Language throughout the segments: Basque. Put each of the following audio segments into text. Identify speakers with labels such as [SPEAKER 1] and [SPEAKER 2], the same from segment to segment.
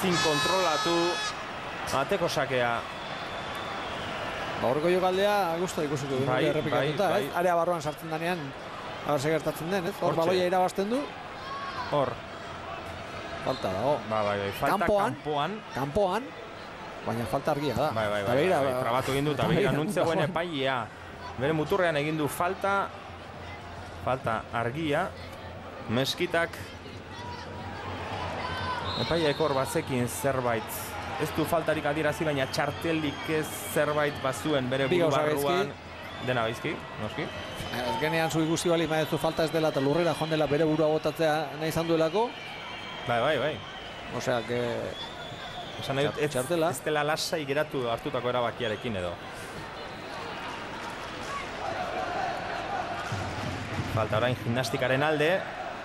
[SPEAKER 1] ezin kontrolatu, ateko sakea.
[SPEAKER 2] Horreko jokaldea, gustu ikusiko dugu errepikatuta, ez? Area barruan sartzen danean, hor segertatzen den, ez? Hor baloia irabazten du.
[SPEAKER 1] Hor.
[SPEAKER 2] Falta dago.
[SPEAKER 1] Falta kanpoan.
[SPEAKER 2] Baina falta argia da.
[SPEAKER 1] Trabatu egin du, eta begira nuntzegoen epaia. Bere muturrean egin du falta argia. Meskitak epaiak hor bazekin zerbait. Ez du faltarik adierazi, baina txartelik ez zerbait bazuen bere buru barruan. Dena gaizki, noski.
[SPEAKER 2] Ez genean zu ikusi bali maezu falta ez dela eta lurrera joan dela bere burua botatzea nahi izan duelako.
[SPEAKER 1] Bai.
[SPEAKER 2] Osea, que...
[SPEAKER 1] Esan nahi dut, ez dela lasai geratu hartutako erabakiarekin edo. Falta orain gimnastikaren alde.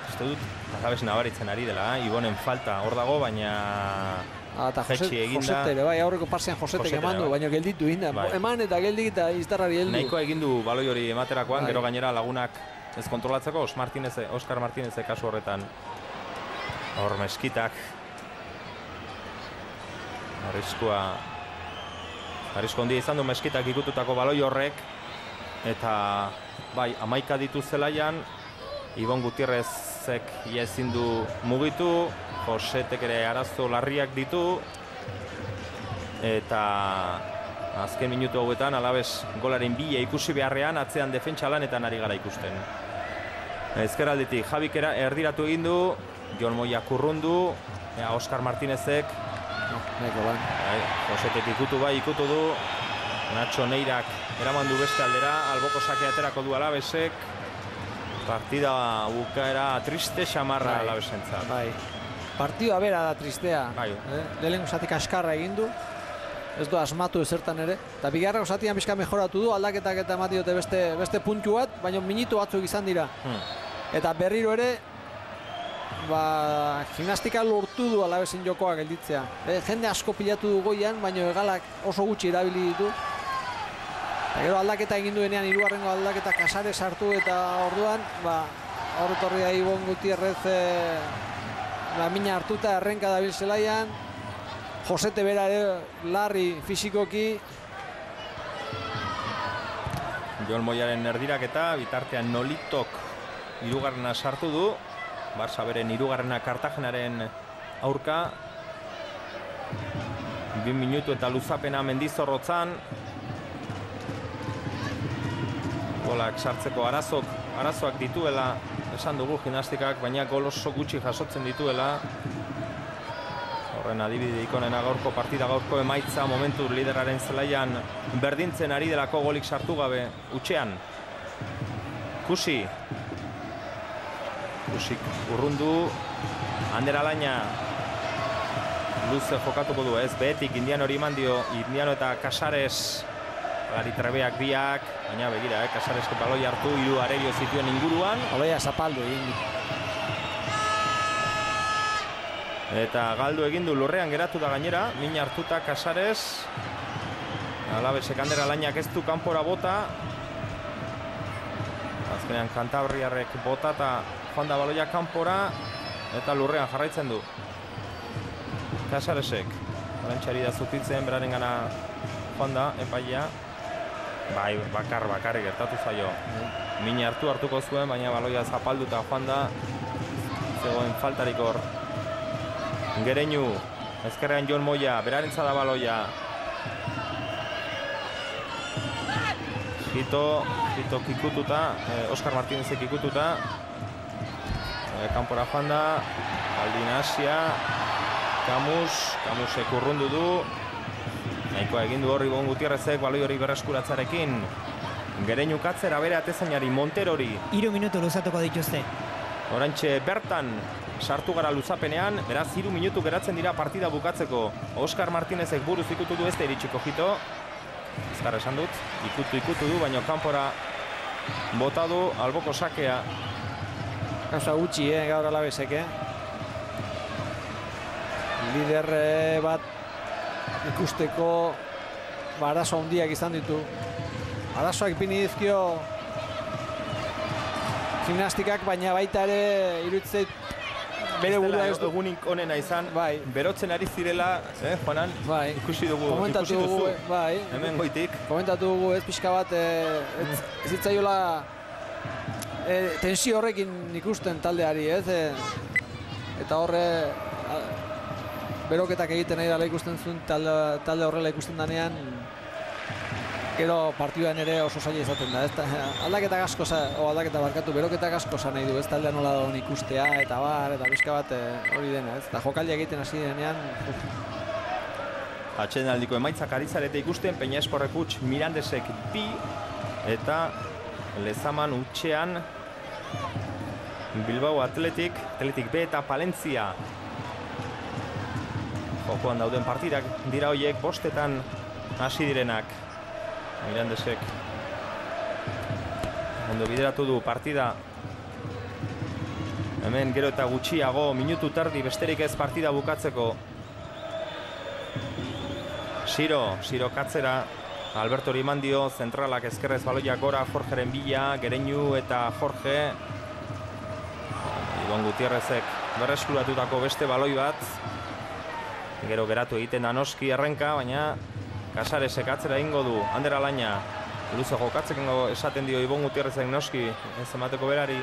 [SPEAKER 1] Uste dut, Alabes nabaritzen ari dela, Ibonen falta hor dago, baina...
[SPEAKER 2] Eta Josete ere, bai, aurreko parsean Josetek eman du, baina gelditu inda. Eman eta geldik eta iztarrari heldu.
[SPEAKER 1] Nahiko egin du baloi hori ematerakoan, gero gainera lagunak ez kontrolatzeko, Oskar Martinez kasu horretan. Hor Meskitak. Arrisko handia izan du Meskitak ikututako baloi horrek. Eta, bai, 11 ditu zelaian, Ibon Gutierrezek ezin du mugitu, Josetek ere arazo larriak ditu, eta azken minutu hauetan Alabes golaren bila ikusi beharrean, atzean defentsa lanetan ari gara ikusten. Ezkeraldetik Jabik erdiratu egin du, Jon Moya kurrundu, Oskar Martinezek, Josetek ikutu du, Nacho Neirak eraman du beste aldera, alboko sake aterako du Alabesek, partida bukaera triste xamarra Alabesentzat.
[SPEAKER 2] Partidua bera da tristea. Lehenengo zatik askarra egin du, ez du asmatu ezertan ere, eta bigarrako zatian bizka mejoratu du, aldaketak eta emati dute beste puntu bat, baina minutu batzuk izan dira. Eta berriro ere, gimnastika lortu du Alabesen jokoa gelditzea. Jende asko pilatu du goian, baina egalak oso gutxi erabili ditu. Eta gero aldaketa egin duenean, hirugarrengo aldaketa Casares hartu eta orduan, hor etorri da Ibon Gutierrez mina hartuta errenka dabil zelaian. Josete bera ere larri fisikoki.
[SPEAKER 1] Jon Moyaren erdiraketa, bitartean Nolitok hirugarrena sartu du. Barça beren hirugarrena Kartagenaren aurka. 2 minutu eta luzapena Mendizorrotzan. Golak sartzeko arazoak dituela esan dugu gimnastikak, baina gol oso gutxi jasotzen dituela. Horren adibide ikonena gaurko partida, gaurko emaitza momentu lideraren zelaian berdintzen ari delako golik sartu gabe utxean. Kusik urrundu, Ander Alaina luze jokatuko du, ez behetik Indiano hori eman dio, Indiano eta Casares Gari trebeak biak, baina begira, Casaresko baloi hartu, hiru arerio zituen inguruan.
[SPEAKER 2] Baloia zapaldu egin du.
[SPEAKER 1] Eta galdu egin du, lurrean geratu da gainera, min hartuta Casares. Alabesek Ander Alainak ez du kanpora bota. Azkenean Kantabriarrek bota eta joan da baloia kanpora. Eta lurrean jarraitzen du Casaresek. Balentxari da zutitzen, beraren gana joan da, epaia. Bai, bakarri gertatu zaio. Min hartuko zuen, baina baloia zapalduta joan da. Zegoen faltarik hor. Gereñu, ezkerrean Jon Moya, berarentza da baloia. Hito kikututa, Oskar Martinezek ikututa. Kanpora joan da, Aldinasia, Kamusek urrundu du. Nahikoa egin du horri Ibon Gutierrezek baloi hori berreskuratzarekin. Gereñu katzera bere atezainari Monterori.
[SPEAKER 3] 3 minutu luzatuko dituzte.
[SPEAKER 1] Oraintxe bertan sartu gara luzapenean, beraz 3 minutu geratzen dira partida bukatzeko. Oskar Martinezek buruz ikutu du, ez da iritsiko Hito. Ezkar esan dut, ikutu du, baina kanpora bota du alboko sakea.
[SPEAKER 2] Gauza gutxi, gaur Alabesek, Lider bat ikusteko arazo handiak izan ditu. Arazoak ipini dizkio gimnastikak, baina baita ere iruditzeit bere burua ez du.
[SPEAKER 1] Egunik onena izan,
[SPEAKER 2] Bai.
[SPEAKER 1] berotzen ari zirela, Juanan,
[SPEAKER 2] Bai.
[SPEAKER 1] ikusi dugu,
[SPEAKER 2] Komentatu
[SPEAKER 1] ikusi duzu.
[SPEAKER 2] dugu, bai.
[SPEAKER 1] Hemen goitik.
[SPEAKER 2] Komentatu dugu ez pixka bat ez zitzaiola tensio horrekin ikusten taldeari, ez? Eta horre beroketak egiten nahi dela ikusten zuen talde horrela ikusten danean gero partiduan ere oso zaila izaten da, ez? Aldaketak asko, aldaketak barkatu, beroketak asko nahi du, ez? Taldea nola dagoen ikustea, eta bar, eta pixka bat hori dena, ez? Eta jokaldia egiten hasi denean...
[SPEAKER 1] Atsedenaldiko emaitzak ari zarete ikusten, Peñasporrek huts, Mirandesek 2, eta Lezaman hutsean Bilbao Athletic B eta Palencia. Jokoan dauden partidak dira horiek, 5etan hasi direnak. Mirandesek ondo bideratu du partida. Hemen gero eta gutxiago, minutu terdi besterik ez partida bukatzeko. Siro katzera, Alberto Rimandio, zentralak ezkerrez baloiak gora, Jorgeren bila, Gereñu eta Jorge. Ibon Gutierrezek berreskuratutako beste baloi bat. Gero geratu egiten da noski errenka, baina Casaresek atzera ingo du, Ander Alaina. Luze jokatzeko esaten dio Ibon Gutierrezek noski, ez emateko berari.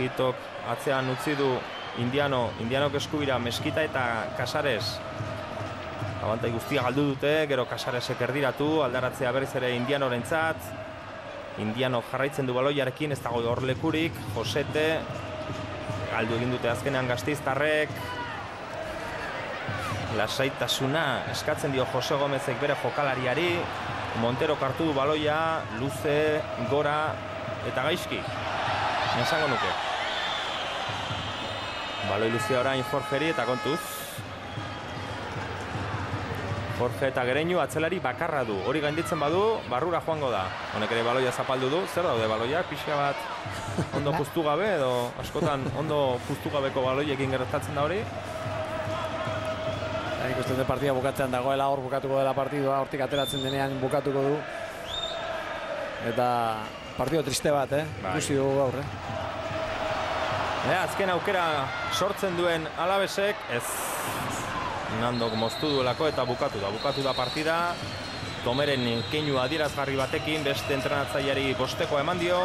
[SPEAKER 1] Hitok atzean utzi du Indianok eskubira, Meskita eta Casares. Abantai guztia galdu dute, gero Casaresek erdiratu, aldaratzea berriz ere Indianorentzat. Indiano jarraitzen du baloiarekin, ez dago hor lekurik, Josete. Galdu egin dute azkenean Gasteiztarrek. Lasaitasuna eskatzen dio Jose Gomezek bere jokalariari. Montero hartu du baloia, luze, gora eta gaizki. Esango nuke. Baloi luzea orain Jorgeri eta kontuz. Jorge eta Gereñu atzelari bakarra du. Hori gainditzen badu, barrura joango da. Honek ere baloia zapaldu du. Zer daude baloiak? Pixka bat ondo justu gabe edo askotan ondo justu gabeko baloiekin gertatzen da hori.
[SPEAKER 2] Ikusten dut partida bukatzean dagoela, hor bukatuko dela partidua, hortik ateratzen denean bukatuko du. Eta partido triste bat, ikusi dugu gaur,
[SPEAKER 1] Azken aukera sortzen duen Alavesek, ez Nandok moztu duelako eta bukatu da partida. Tomeren keinu adierazgarri batekin, beste entrenatzaileari bosteko eman dio.